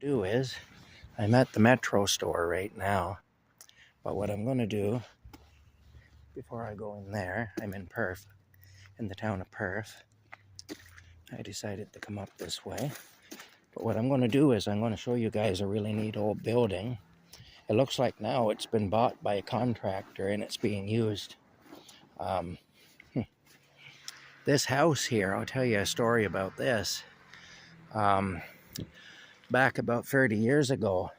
do is, I'm at the Metro store right now, but what I'm going to do, before I go in there, I'm in Perth, in the town of Perth. I decided to come up this way, but what I'm going to do is I'm going to show you guys a really neat old building. It looks like now it's been bought by a contractor and it's being used. This house here, I'll tell you a story about this. Back about 30 years ago,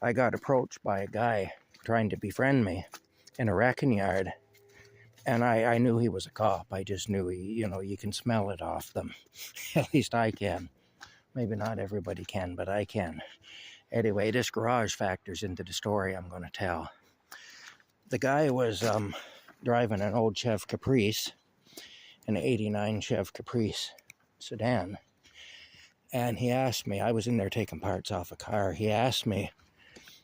I got approached by a guy trying to befriend me in a wrecking yard. And I knew he was a cop. I just knew you can smell it off them. At least I can. Maybe not everybody can, but I can. Anyway, this garage factors into the story I'm going to tell. The guy was driving an old Chev Caprice, an 89 Chev Caprice sedan. And he asked me, I was in there taking parts off a car. He asked me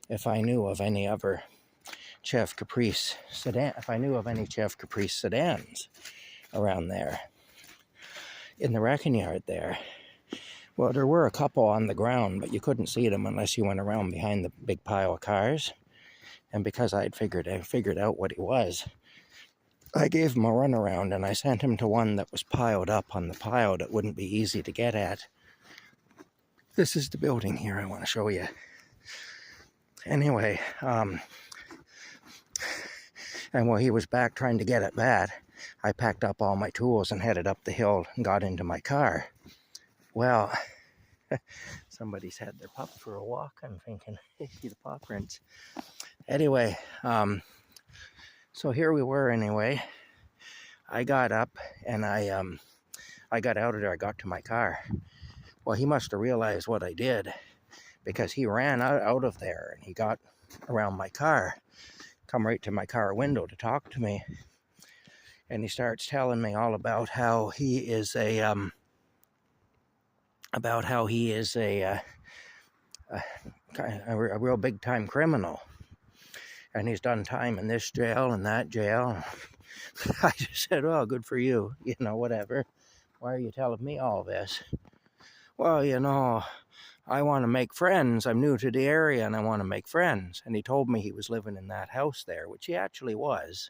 if I knew of any other Chev Caprice sedan, if I knew of any Chev Caprice sedans around there, in the wrecking yard there. Well, there were a couple on the ground, but you couldn't see them unless you went around behind the big pile of cars. And because I figured out what he was, I gave him a runaround and I sent him to one that was piled up on the pile that wouldn't be easy to get at. This is the building here I want to show you. Anyway, and while he was back trying to get it bad, I packed up all my tools and headed up the hill and got into my car. Well, somebody's had their pup for a walk, I'm thinking. See the paw prints. Anyway, so here we were anyway. I got up and I got out of there. I got to my car. Well, he must have realized what I did because he ran out of there and he got around my car, come right to my car window to talk to me. And he starts telling me all about how he is a real big time criminal. And he's done time in this jail and that jail. I just said, well, good for you, whatever. Why are you telling me all this? Well, I want to make friends. I'm new to the area and I want to make friends. And he told me he was living in that house there, which he actually was.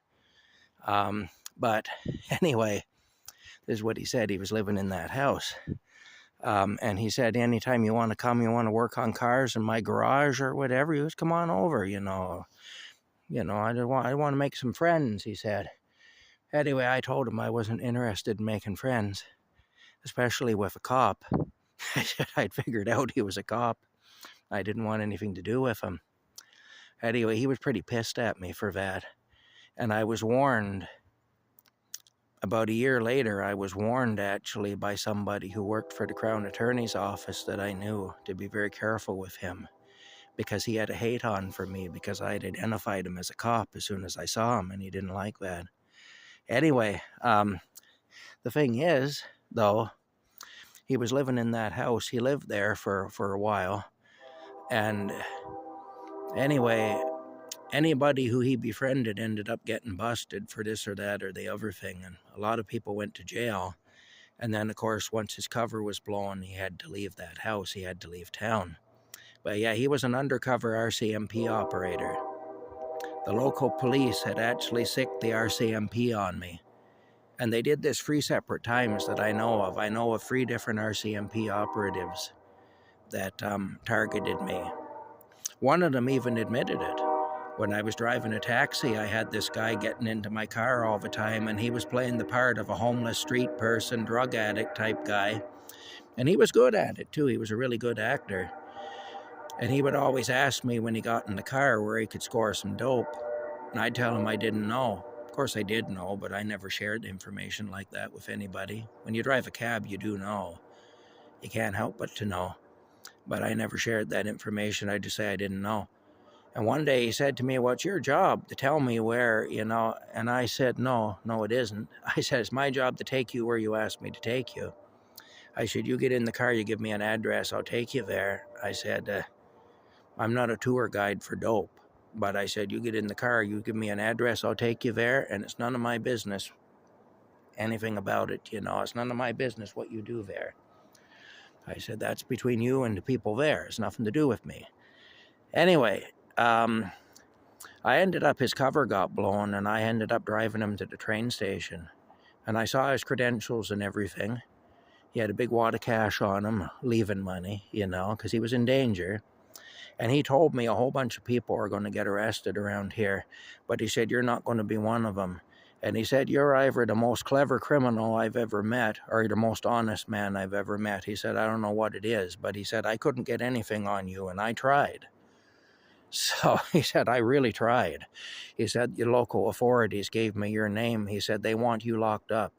But anyway, this is what he said. He was living in that house. And he said, anytime you want to come, you want to work on cars in my garage or whatever, you just come on over, I want to make some friends, he said. Anyway, I told him I wasn't interested in making friends, especially with a cop. I said I'd figured out he was a cop. I didn't want anything to do with him. Anyway, he was pretty pissed at me for that. And I was warned, about a year later, I was warned actually by somebody who worked for the Crown Attorney's office that I knew to be very careful with him because he had a hate on for me because I had identified him as a cop as soon as I saw him and he didn't like that. Anyway, the thing is, though, he was living in that house. He lived there for a while. And anyway, anybody who he befriended ended up getting busted for this or that or the other thing. And a lot of people went to jail. And then, of course, once his cover was blown, he had to leave that house. He had to leave town. But yeah, he was an undercover RCMP operator. The local police had actually sicked the RCMP on me. And they did this 3 separate times that I know of. I know of 3 different RCMP operatives that targeted me. One of them even admitted it. When I was driving a taxi, I had this guy getting into my car all the time, and he was playing the part of a homeless street person, drug addict type guy. And he was good at it, too. He was a really good actor. And he would always ask me when he got in the car where he could score some dope. And I'd tell him I didn't know. Of course, I did know, but I never shared information like that with anybody. When you drive a cab, you do know. You can't help but to know. But I never shared that information. I just say I didn't know. And one day he said to me, what's your job? To tell me where, And I said, no, it isn't. I said, it's my job to take you where you asked me to take you. I said, you get in the car, you give me an address, I'll take you there. I said, I'm not a tour guide for dope. But I said, you get in the car, you give me an address, I'll take you there, and it's none of my business anything about it, It's none of my business what you do there. I said, that's between you and the people there. It's nothing to do with me. Anyway, I ended up, his cover got blown, and I ended up driving him to the train station. And I saw his credentials and everything. He had a big wad of cash on him, leaving money, you know, because he was in danger. And he told me a whole bunch of people are going to get arrested around here. But he said, you're not going to be one of them. And he said, you're either the most clever criminal I've ever met or the most honest man I've ever met. He said, I don't know what it is. But he said, I couldn't get anything on you, and I tried. So he said, I really tried. He said, your local authorities gave me your name. He said, they want you locked up.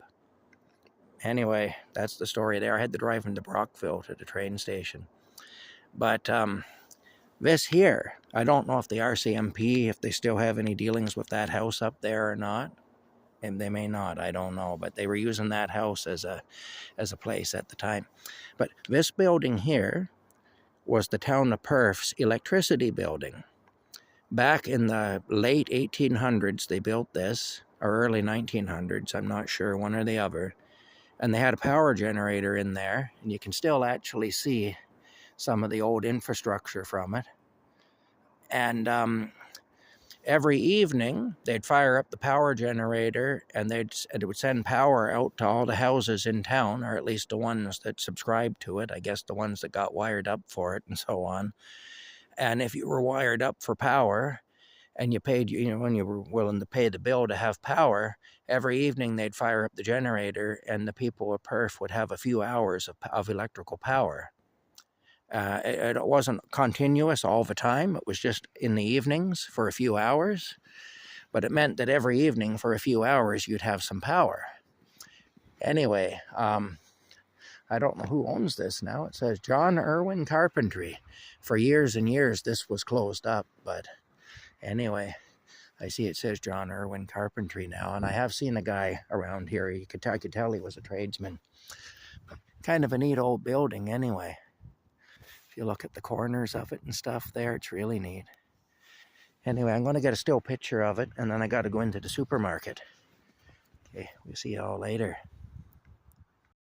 Anyway, that's the story there. I had to drive him to Brockville to the train station. But this here, I don't know if the RCMP, if they still have any dealings with that house up there or not. And they may not, I don't know. But they were using that house as a place at the time. But this building here was the town of Perth's electricity building. Back in the late 1800s, they built this, or early 1900s, I'm not sure, one or the other. And they had a power generator in there, and you can still actually see some of the old infrastructure from it. And every evening, they'd fire up the power generator, and it would send power out to all the houses in town, or at least the ones that subscribed to it, I guess the ones that got wired up for it and so on. And if you were wired up for power, and you paid, when you were willing to pay the bill to have power, every evening they'd fire up the generator, and the people of Perth would have a few hours of electrical power. It wasn't continuous all the time. It was just in the evenings for a few hours. But it meant that every evening for a few hours you'd have some power. Anyway, I don't know who owns this now. It says John Irwin Carpentry. For years and years this was closed up, but anyway, I see it says John Irwin Carpentry now, and I have seen a guy around here. I could tell he was a tradesman. Kind of a neat old building anyway. If you look at the corners of it and stuff there, it's really neat. Anyway, I'm going to get a still picture of it, and then I got to go into the supermarket. Okay, we'll see you all later.